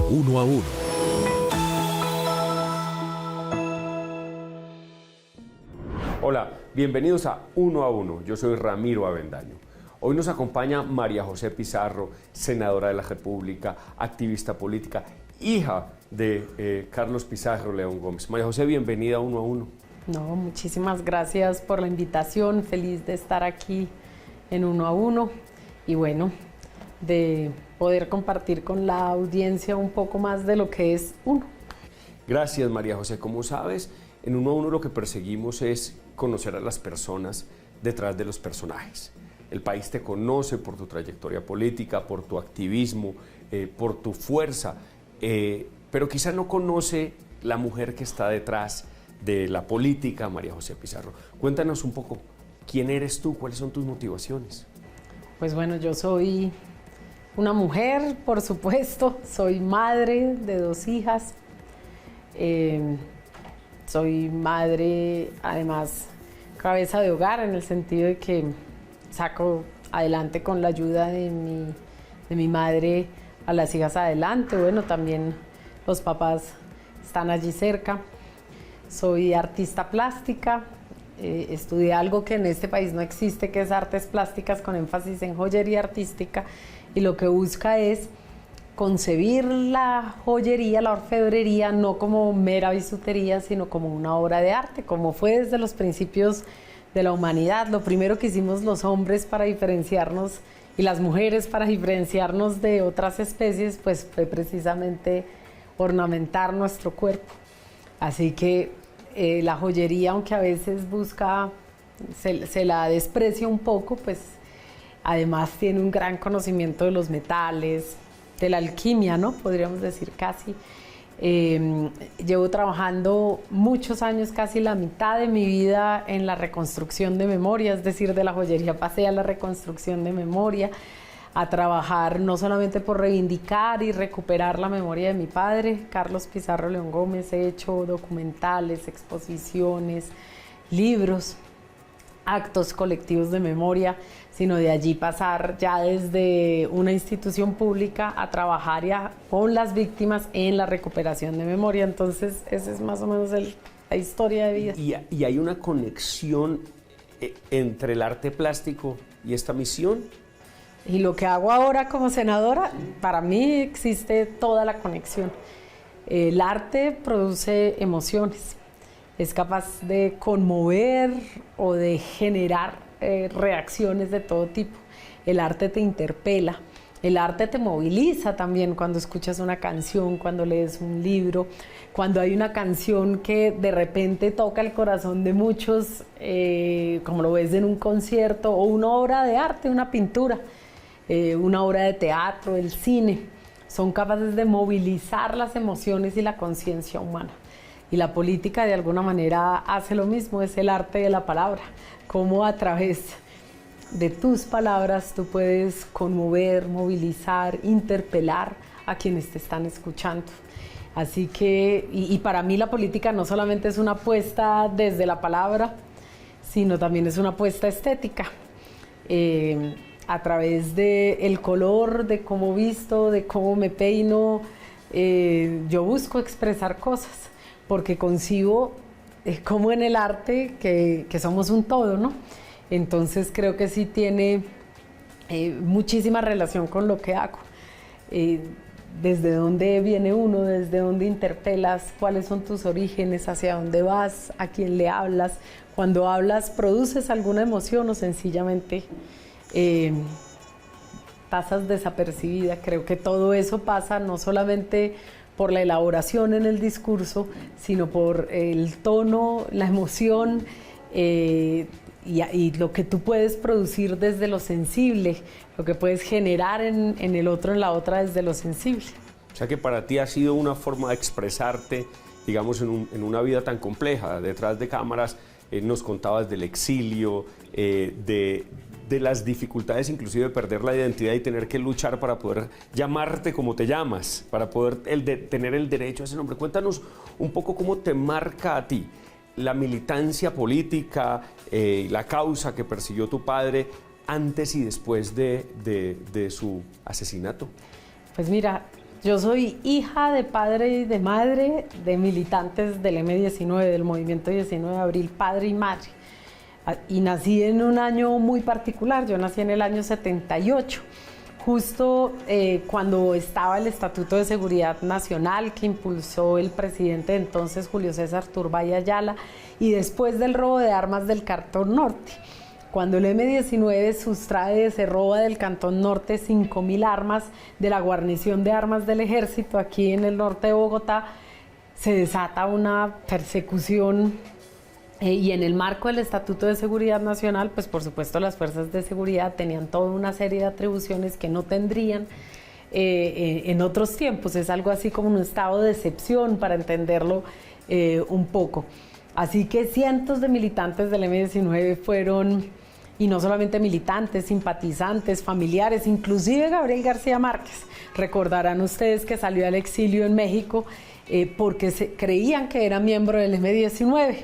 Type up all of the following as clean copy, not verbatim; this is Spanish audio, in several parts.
Uno a Uno. Hola, bienvenidos a Uno a Uno. Yo soy Ramiro Avendaño. Hoy nos acompaña María José Pizarro, senadora de la República, activista política, hija de Carlos Pizarro León Gómez. María José, bienvenida a Uno a Uno. No, muchísimas gracias por la invitación. Feliz de estar aquí en Uno a Uno y bueno, de poder compartir con la audiencia un poco más de lo que es uno. Gracias, María José. Como sabes, en Uno a Uno lo que perseguimos es conocer a las personas detrás de los personajes. El país te conoce por tu trayectoria política, por tu activismo, por tu fuerza, pero quizá no conoce la mujer que está detrás de la política, María José Pizarro. Cuéntanos un poco, ¿quién eres tú? ¿Cuáles son tus motivaciones? Pues bueno, yo soy una mujer, por supuesto, soy madre de 2 hijas, soy madre, además, cabeza de hogar, en el sentido de que saco adelante con la ayuda de mi madre a las hijas adelante. Bueno, también los papás están allí cerca. Soy artista plástica, estudié algo que en este país no existe, que es artes plásticas con énfasis en joyería artística, y lo que busca es concebir la joyería, la orfebrería, no como mera bisutería, sino como una obra de arte, como fue desde los principios de la humanidad. Lo primero que hicimos los hombres para diferenciarnos y las mujeres para diferenciarnos de otras especies, pues fue precisamente ornamentar nuestro cuerpo. Así que la joyería, aunque a veces se la desprecia un poco, pues además tiene un gran conocimiento de los metales, de la alquimia, ¿no? Podríamos decir casi. Llevo trabajando muchos años, casi la mitad de mi vida, en la reconstrucción de memoria, es decir, de la joyería pasé a la reconstrucción de memoria, a trabajar no solamente por reivindicar y recuperar la memoria de mi padre, Carlos Pizarro León Gómez. He hecho documentales, exposiciones, libros, actos colectivos de memoria, sino de allí pasar ya desde una institución pública a trabajar con las víctimas en la recuperación de memoria. Entonces, esa es más o menos la historia de vida. ¿Y hay una conexión entre el arte plástico y esta misión? Y lo que hago ahora como senadora, para mí existe toda la conexión. El arte produce emociones, es capaz de conmover o de generar reacciones de todo tipo. El arte te interpela, el arte te moviliza también cuando escuchas una canción, cuando lees un libro, cuando hay una canción que de repente toca el corazón de muchos, como lo ves en un concierto o una obra de arte, una pintura. Una obra de teatro, el cine, son capaces de movilizar las emociones y la conciencia humana. Y la política de alguna manera hace lo mismo, es el arte de la palabra, cómo a través de tus palabras tú puedes conmover, movilizar, interpelar a quienes te están escuchando. Así que, y para mí la política no solamente es una apuesta desde la palabra, sino también es una apuesta estética. A través del color, de cómo visto, de cómo me peino, yo busco expresar cosas, porque concibo como en el arte que somos un todo, ¿no? Entonces creo que sí tiene muchísima relación con lo que hago. Desde dónde viene uno, desde dónde interpelas, cuáles son tus orígenes, hacia dónde vas, a quién le hablas. Cuando hablas, ¿produces alguna emoción o sencillamente pasas desapercibida? Creo que todo eso pasa no solamente por la elaboración en el discurso, sino por el tono, la emoción y lo que tú puedes producir desde lo sensible, lo que puedes generar en el otro, en la otra, desde lo sensible. O sea que para ti ha sido una forma de expresarte, digamos, en una vida tan compleja. Detrás de cámaras nos contabas del exilio, de las dificultades inclusive de perder la identidad y tener que luchar para poder llamarte como te llamas, para poder tener el derecho a ese nombre. Cuéntanos un poco cómo te marca a ti la militancia política, la causa que persiguió tu padre antes y después de su asesinato. Pues mira, Yo soy hija de padre y de madre de militantes del M-19, del movimiento 19 de abril, padre y madre. Y nací en un año muy particular, yo nací en el año 78, justo cuando estaba el Estatuto de Seguridad Nacional que impulsó el presidente de entonces, Julio César Turbay Ayala, y después del robo de armas del Cantón Norte. Cuando el M-19 sustrae, se roba del Cantón Norte 5.000 armas de la guarnición de armas del ejército aquí en el norte de Bogotá, se desata una persecución y en el marco del Estatuto de Seguridad Nacional, pues por supuesto las fuerzas de seguridad tenían toda una serie de atribuciones que no tendrían en otros tiempos. Es algo así como un estado de excepción para entenderlo un poco. Así que cientos de militantes del M-19 fueron, y no solamente militantes, simpatizantes, familiares, inclusive Gabriel García Márquez. Recordarán ustedes que salió al exilio en México porque creían que era miembro del M-19.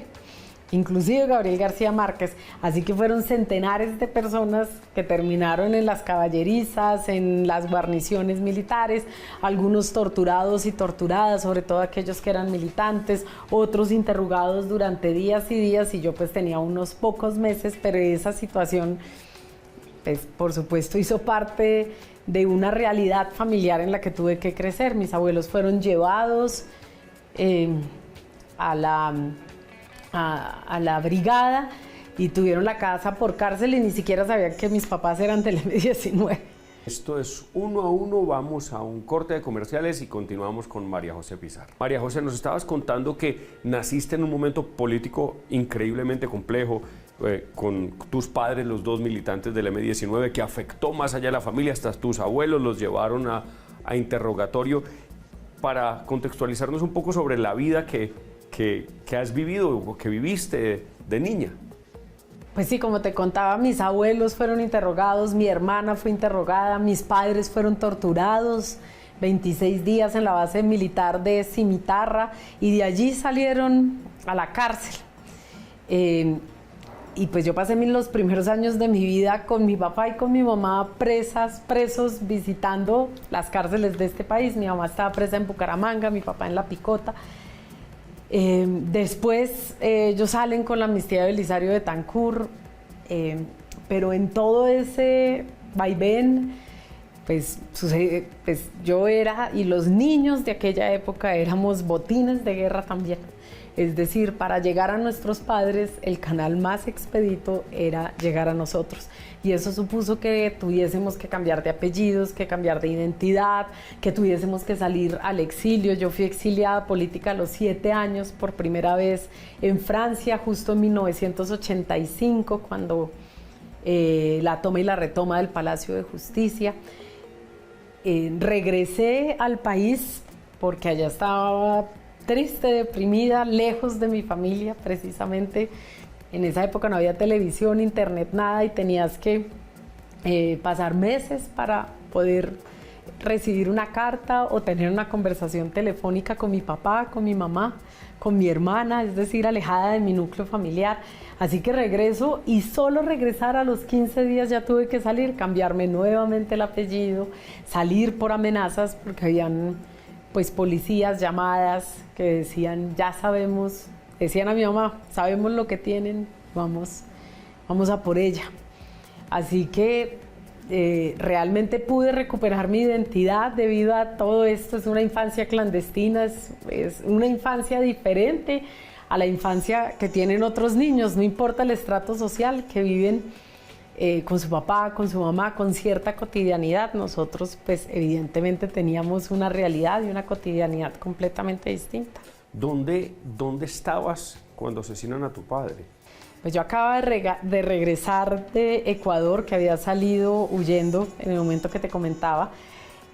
Inclusive Gabriel García Márquez, así que fueron centenares de personas que terminaron en las caballerizas, en las guarniciones militares, algunos torturados y torturadas, sobre todo aquellos que eran militantes, otros interrogados durante días y días, y yo pues tenía unos pocos meses, pero esa situación pues por supuesto hizo parte de una realidad familiar en la que tuve que crecer. Mis abuelos fueron llevados a la brigada y tuvieron la casa por cárcel y ni siquiera sabían que mis papás eran del M-19. Esto es Uno a Uno, vamos a un corte de comerciales y continuamos con María José Pizarro. María José, nos estabas contando que naciste en un momento político increíblemente complejo, con tus padres, los dos militantes del M-19, que afectó más allá de la familia, hasta tus abuelos los llevaron a interrogatorio. Para contextualizarnos un poco sobre la vida que has vivido o que viviste de niña. Pues sí, como te contaba, mis abuelos fueron interrogados, mi hermana fue interrogada, mis padres fueron torturados 26 días en la base militar de Cimitarra y de allí salieron a la cárcel. Y pues yo pasé los primeros años de mi vida con mi papá y con mi mamá presos, visitando las cárceles de este país. Mi mamá estaba presa en Bucaramanga, mi papá en La Picota. Después ellos salen con la amnistía de Belisario Betancur, pero en todo ese vaivén, pues yo era, y los niños de aquella época éramos botines de guerra también. Es decir, para llegar a nuestros padres, el canal más expedito era llegar a nosotros. Y eso supuso que tuviésemos que cambiar de apellidos, que cambiar de identidad, que tuviésemos que salir al exilio. Yo fui exiliada política a los 7 años por primera vez en Francia, justo en 1985, cuando la toma y la retoma del Palacio de Justicia. Regresé al país porque allá estaba triste, deprimida, lejos de mi familia, precisamente. En esa época no había televisión, internet, nada, y tenías que pasar meses para poder recibir una carta o tener una conversación telefónica con mi papá, con mi mamá, con mi hermana, es decir, alejada de mi núcleo familiar. Así que regreso, y solo regresar a los 15 días ya tuve que salir, cambiarme nuevamente el apellido, salir por amenazas, porque habían pues policías, llamadas que decían, ya sabemos, decían a mi mamá, sabemos lo que tienen, vamos a por ella. Así que realmente pude recuperar mi identidad debido a todo esto. Es una infancia clandestina, es una infancia diferente a la infancia que tienen otros niños, no importa el estrato social, que viven con su papá, con su mamá, con cierta cotidianidad. Nosotros pues evidentemente teníamos una realidad y una cotidianidad completamente distinta. ¿Dónde estabas cuando asesinan a tu padre? Pues yo acababa de regresar de Ecuador, que había salido huyendo en el momento que te comentaba,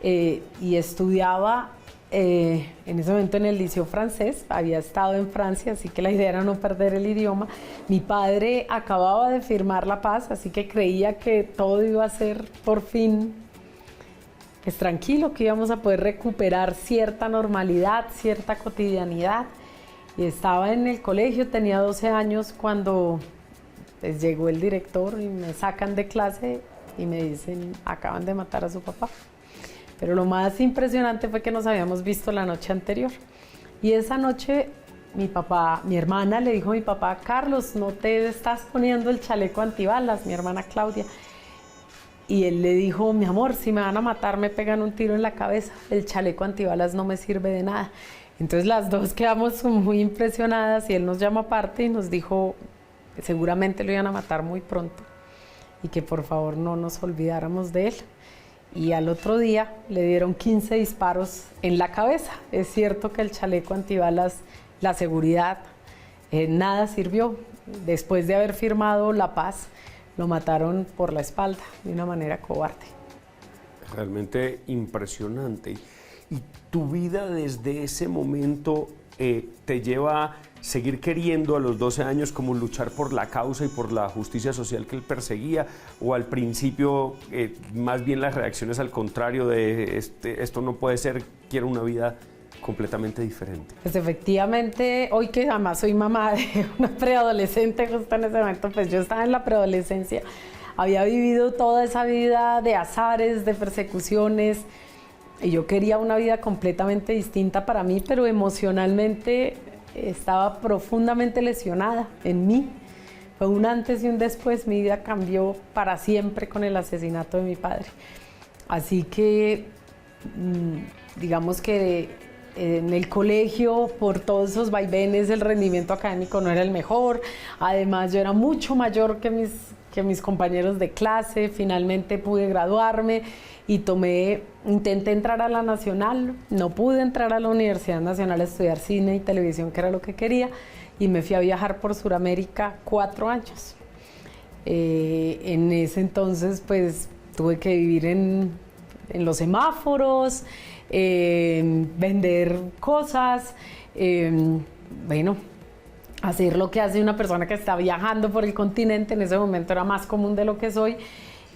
y estudiaba en ese momento en el Liceo francés. Había estado en Francia, así que la idea era no perder el idioma. Mi padre acababa de firmar la paz, así que creía que todo iba a ser por fin pues tranquilo, que íbamos a poder recuperar cierta normalidad, cierta cotidianidad. Y estaba en el colegio, tenía 12 años cuando pues, llegó el director y me sacan de clase y me dicen, acaban de matar a su papá. Pero lo más impresionante fue que nos habíamos visto la noche anterior. Y esa noche mi hermana le dijo a mi papá: Carlos, no te estás poniendo el chaleco antibalas, mi hermana Claudia. Y él le dijo: mi amor, si me van a matar me pegan un tiro en la cabeza, el chaleco antibalas no me sirve de nada. Entonces las dos quedamos muy impresionadas y él nos llamó aparte y nos dijo que seguramente lo iban a matar muy pronto y que por favor no nos olvidáramos de él. Y al otro día le dieron 15 disparos en la cabeza. Es cierto que el chaleco antibalas, la seguridad, nada sirvió. Después de haber firmado la paz, lo mataron por la espalda de una manera cobarde. Realmente impresionante. ¿Y tu vida desde ese momento te lleva a seguir queriendo a los 12 años como luchar por la causa y por la justicia social que él perseguía? ¿O al principio más bien las reacciones al contrario de esto no puede ser, quiero una vida completamente diferente? Pues efectivamente, hoy que además soy mamá de una preadolescente justo en ese momento, pues yo estaba en la preadolescencia, había vivido toda esa vida de azares, de persecuciones, y yo quería una vida completamente distinta para mí, pero emocionalmente estaba profundamente lesionada en mí. Fue un antes y un después, mi vida cambió para siempre con el asesinato de mi padre. Así que, digamos que en el colegio, por todos esos vaivenes, el rendimiento académico no era el mejor. Además, yo era mucho mayor que mis compañeros de clase. Finalmente pude graduarme y intenté entrar a la Nacional. No pude entrar a la Universidad Nacional a estudiar cine y televisión, que era lo que quería, y me fui a viajar por Sudamérica 4 años. En ese entonces, pues, tuve que vivir en los semáforos, vender cosas, bueno, hacer lo que hace una persona que está viajando por el continente. En ese momento era más común de lo que soy,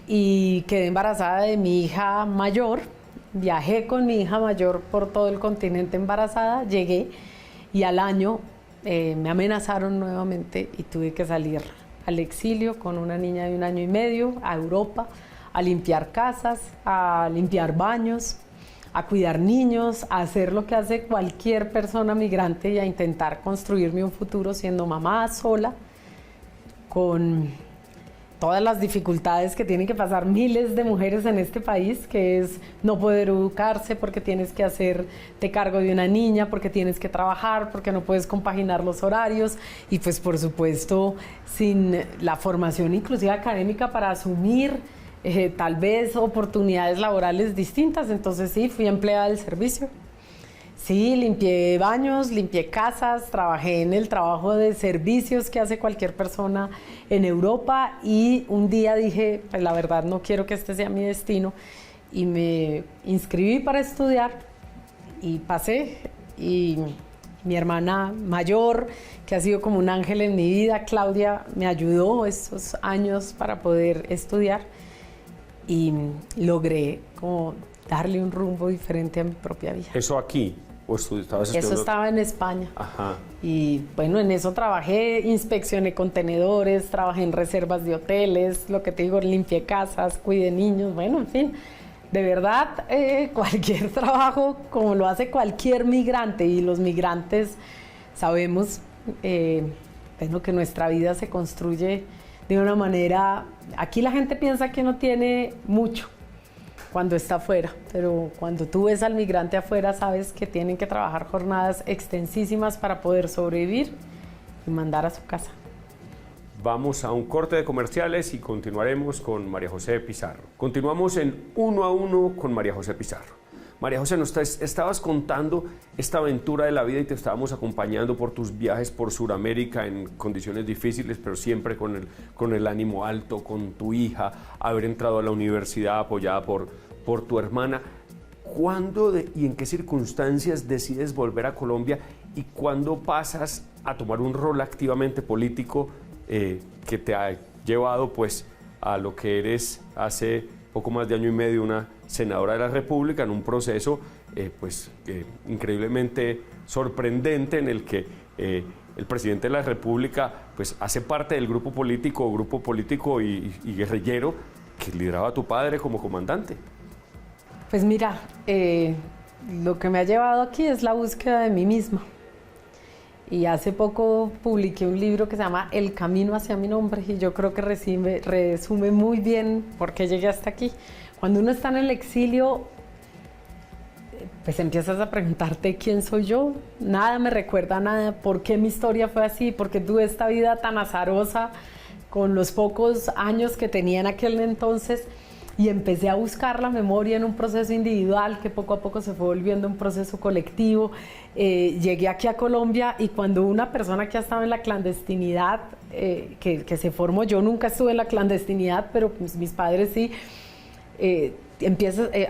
y quedé embarazada de mi hija mayor. Viajé con mi hija mayor por todo el continente embarazada, llegué y al año me amenazaron nuevamente y tuve que salir al exilio con una niña de 1 año y medio a Europa, a limpiar casas, a limpiar baños, a cuidar niños, a hacer lo que hace cualquier persona migrante y a intentar construirme un futuro siendo mamá sola, con todas las dificultades que tienen que pasar miles de mujeres en este país, que es no poder educarse porque tienes que hacerte cargo de una niña, porque tienes que trabajar, porque no puedes compaginar los horarios y pues por supuesto sin la formación inclusive académica para asumir tal vez oportunidades laborales distintas. Entonces sí, fui empleada del servicio. Sí, limpié baños, limpié casas, trabajé en el trabajo de servicios que hace cualquier persona en Europa, y un día dije, pues la verdad no quiero que este sea mi destino, y me inscribí para estudiar y pasé, y mi hermana mayor, que ha sido como un ángel en mi vida, Claudia, me ayudó esos años para poder estudiar y logré como darle un rumbo diferente a mi propia vida. ¿Eso aquí? ¿O estabas estudiando? Eso estaba en España. Ajá. Y bueno, en eso trabajé, inspeccioné contenedores, trabajé en reservas de hoteles, lo que te digo, limpié casas, cuidé niños, bueno, en fin. De verdad, cualquier trabajo, como lo hace cualquier migrante, y los migrantes sabemos bueno, que nuestra vida se construye de una manera. Aquí la gente piensa que no tiene mucho cuando está afuera, pero cuando tú ves al migrante afuera sabes que tienen que trabajar jornadas extensísimas para poder sobrevivir y mandar a su casa. Vamos a un corte de comerciales y continuaremos con María José Pizarro. Continuamos en Uno a Uno con María José Pizarro. María José, nos estabas contando esta aventura de la vida y te estábamos acompañando por tus viajes por Sudamérica en condiciones difíciles, pero siempre con el ánimo alto, con tu hija, haber entrado a la universidad apoyada por tu hermana. ¿Cuándo y en qué circunstancias decides volver a Colombia y cuándo pasas a tomar un rol activamente político que te ha llevado pues a lo que eres hace poco más de 1 año y medio, una senadora de la República, en un proceso increíblemente sorprendente en el que el presidente de la República pues hace parte del grupo político y guerrillero que lideraba a tu padre como comandante? Pues mira, lo que me ha llevado aquí es la búsqueda de mí misma. Y hace poco publiqué un libro que se llama El camino hacia mi nombre y yo creo que resume muy bien por qué llegué hasta aquí. Cuando uno está en el exilio, pues empiezas a preguntarte quién soy yo. Nada me recuerda a nada, por qué mi historia fue así, por qué tuve esta vida tan azarosa con los pocos años que tenía en aquel entonces. Y empecé a buscar la memoria en un proceso individual que poco a poco se fue volviendo un proceso colectivo. Llegué aquí a Colombia y cuando una persona que ha estado en la clandestinidad, que se formó, yo nunca estuve en la clandestinidad, pero pues mis padres sí,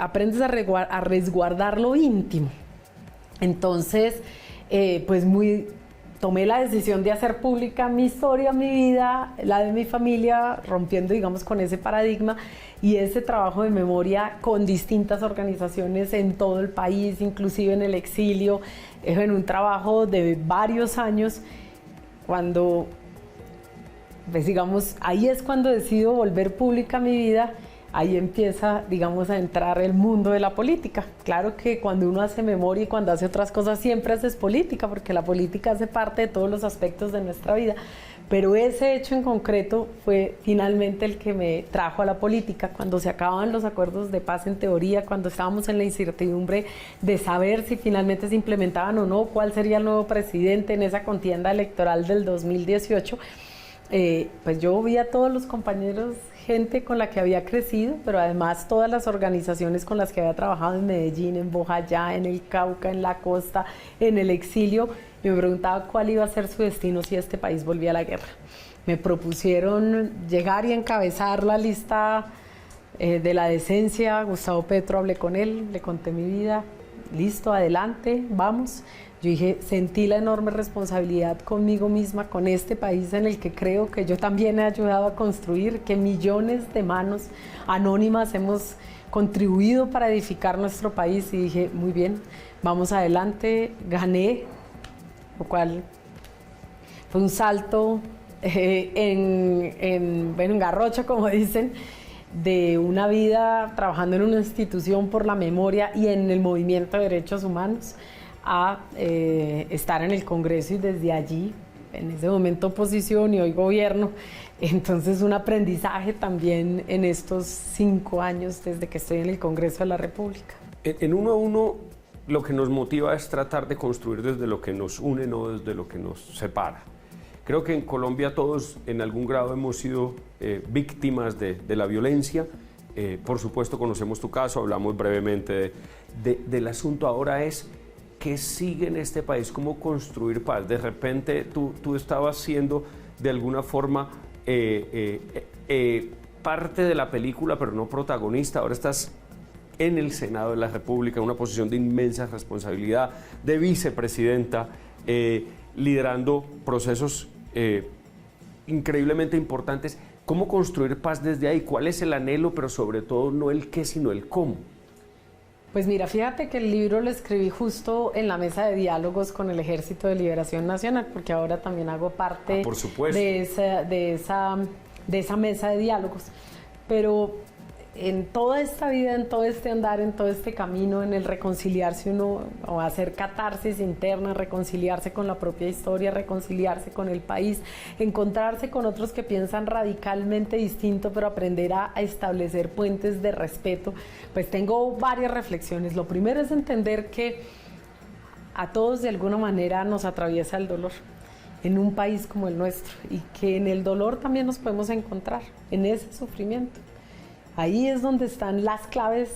aprendes a resguardar lo íntimo. Entonces, pues tomé la decisión de hacer pública mi historia, mi vida, la de mi familia, rompiendo, digamos, con ese paradigma y ese trabajo de memoria con distintas organizaciones en todo el país, inclusive en el exilio, en un trabajo de varios años, cuando, pues digamos, ahí es cuando decido volver pública mi vida. Ahí empieza, digamos, a entrar el mundo de la política. Claro que cuando uno hace memoria y cuando hace otras cosas siempre haces política, porque la política hace parte de todos los aspectos de nuestra vida. Pero ese hecho en concreto fue finalmente el que me trajo a la política. Cuando se acababan los acuerdos de paz en teoría, cuando estábamos en la incertidumbre de saber si finalmente se implementaban o no, cuál sería el nuevo presidente en esa contienda electoral del 2018, pues yo vi a todos los compañeros, gente con la que había crecido, pero además todas las organizaciones con las que había trabajado en Medellín, en Bojayá, en el Cauca, en la costa, en el exilio, y me preguntaba cuál iba a ser su destino si este país volvía a la guerra. Me propusieron llegar y encabezar la lista de la decencia. Gustavo Petro, hablé con él, le conté mi vida, listo, adelante, vamos. Yo dije, sentí la enorme responsabilidad conmigo misma, con este país en el que creo que yo también he ayudado a construir, que millones de manos anónimas hemos contribuido para edificar nuestro país y dije, muy bien, vamos adelante, gané, lo cual fue un salto en garrocha, como dicen, de una vida trabajando en una institución por la memoria y en el movimiento de derechos humanos, a estar en el Congreso y desde allí, en ese momento oposición y hoy gobierno. Entonces un aprendizaje también en estos 5 años desde que estoy en el Congreso de la República. En Uno a Uno lo que nos motiva es tratar de construir desde lo que nos une, no desde lo que nos separa. Creo que en Colombia todos en algún grado hemos sido víctimas de la violencia. Por supuesto conocemos tu caso, hablamos brevemente del asunto. Ahora es ¿qué sigue en este país? ¿Cómo construir paz? De repente tú estabas siendo de alguna forma parte de la película, pero no protagonista. Ahora estás en el Senado de la República, en una posición de inmensa responsabilidad, de vicepresidenta, liderando procesos increíblemente importantes. ¿Cómo construir paz desde ahí? ¿Cuál es el anhelo, pero sobre todo no el qué, sino el cómo? Pues mira, fíjate que el libro lo escribí justo en la mesa de diálogos con el Ejército de Liberación Nacional, porque ahora también hago parte por supuesto, de esa mesa de diálogos. Pero en toda esta vida, en todo este andar, en todo este camino, en el reconciliarse uno, o hacer catarsis interna, reconciliarse con la propia historia, reconciliarse con el país, encontrarse con otros que piensan radicalmente distinto, pero aprender a establecer puentes de respeto, pues tengo varias reflexiones. Lo primero es entender que a todos de alguna manera nos atraviesa el dolor en un país como el nuestro y que en el dolor también nos podemos encontrar, en ese sufrimiento. Ahí es donde están las claves,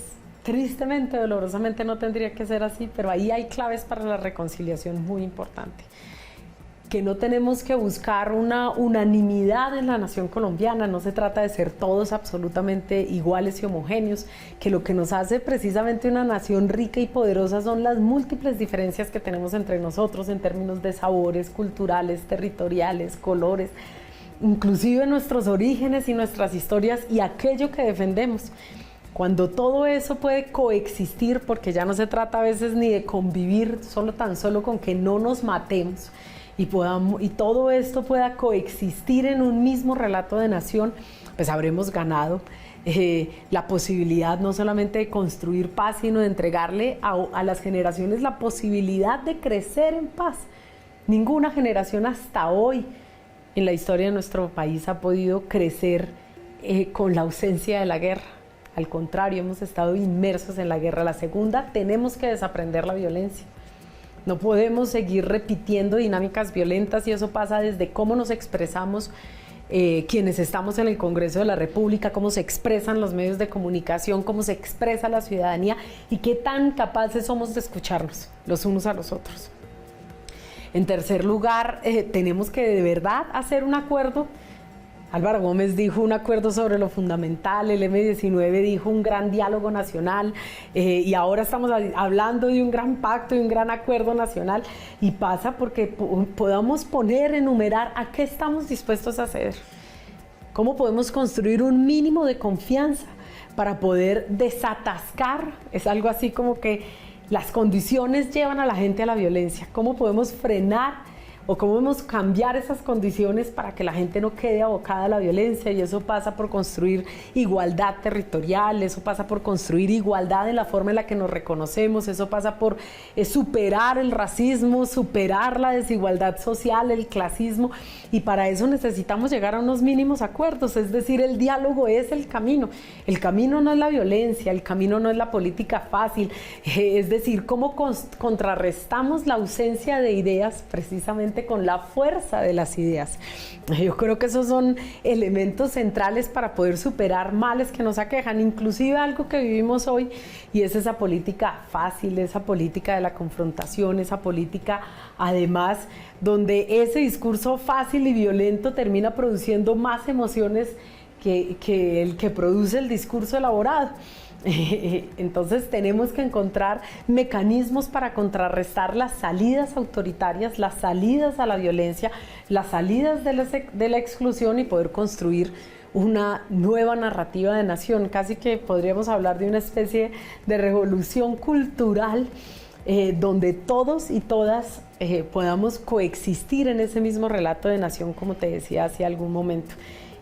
tristemente, dolorosamente no tendría que ser así, pero ahí hay claves para la reconciliación muy importante. Que no tenemos que buscar una unanimidad en la nación colombiana, no se trata de ser todos absolutamente iguales y homogéneos, que lo que nos hace precisamente una nación rica y poderosa son las múltiples diferencias que tenemos entre nosotros en términos de sabores, culturales, territoriales, colores, inclusive nuestros orígenes y nuestras historias y aquello que defendemos. Cuando todo eso puede coexistir, porque ya no se trata a veces ni de convivir, tan solo con que no nos matemos y todo esto pueda coexistir en un mismo relato de nación, pues habremos ganado. la posibilidad no solamente de construir paz, sino de entregarle a las generaciones la posibilidad de crecer en paz. Ninguna generación hasta hoy en la historia de nuestro país ha podido crecer con la ausencia de la guerra. Al contrario, hemos estado inmersos en la guerra. La segunda, tenemos que desaprender la violencia. No podemos seguir repitiendo dinámicas violentas y eso pasa desde cómo nos expresamos quienes estamos en el Congreso de la República, cómo se expresan los medios de comunicación, cómo se expresa la ciudadanía y qué tan capaces somos de escucharnos los unos a los otros. En tercer lugar, tenemos que de verdad hacer un acuerdo. Álvaro Gómez dijo un acuerdo sobre lo fundamental, el M19 dijo un gran diálogo nacional y ahora estamos hablando de un gran pacto y un gran acuerdo nacional y pasa porque podamos enumerar a qué estamos dispuestos a hacer, cómo podemos construir un mínimo de confianza para poder desatascar, es algo así como que las condiciones llevan a la gente a la violencia, cómo podemos frenar o cómo podemos cambiar esas condiciones para que la gente no quede abocada a la violencia, y eso pasa por construir igualdad territorial, eso pasa por construir igualdad en la forma en la que nos reconocemos, eso pasa por superar el racismo, superar la desigualdad social, el clasismo, y para eso necesitamos llegar a unos mínimos acuerdos, es decir, el diálogo es el camino no es la violencia, el camino no es la política fácil, es decir, cómo contrarrestamos la ausencia de ideas precisamente con la fuerza de las ideas. Yo creo que esos son elementos centrales para poder superar males que nos aquejan, inclusive algo que vivimos hoy, y es esa política fácil, esa política de la confrontación, esa política además donde ese discurso fácil y violento termina produciendo más emociones que el que produce el discurso elaborado. Entonces tenemos que encontrar mecanismos para contrarrestar las salidas autoritarias, las salidas a la violencia, las salidas de la exclusión y poder construir una nueva narrativa de nación. Casi que podríamos hablar de una especie de revolución cultural donde todos y todas podamos coexistir en ese mismo relato de nación, como te decía hace algún momento.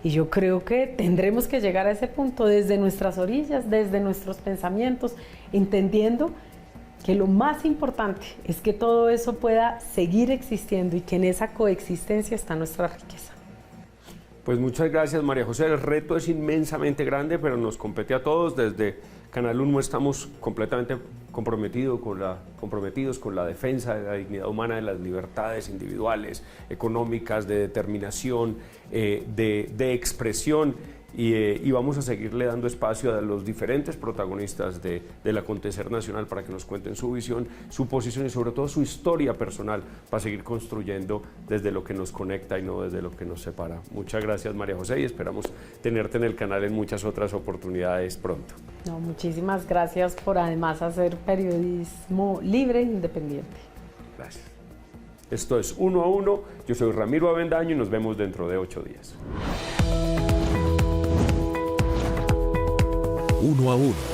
Y yo creo que tendremos que llegar a ese punto desde nuestras orillas, desde nuestros pensamientos, entendiendo que lo más importante es que todo eso pueda seguir existiendo y que en esa coexistencia está nuestra riqueza. Pues muchas gracias, María José. El reto es inmensamente grande, pero nos compete a todos. Desde Canal 1 estamos completamente comprometidos con la defensa de la dignidad humana, de las libertades individuales, económicas, de determinación, de expresión, y vamos a seguirle dando espacio a los diferentes protagonistas del acontecer nacional para que nos cuenten su visión, su posición y sobre todo su historia personal para seguir construyendo desde lo que nos conecta y no desde lo que nos separa. Muchas gracias, María José, y esperamos tenerte en el canal en muchas otras oportunidades pronto. No, muchísimas gracias por además hacer periodismo libre e independiente. Gracias. Esto es Uno a Uno. Yo soy Ramiro Avendaño y nos vemos dentro de 8 días. Uno a Uno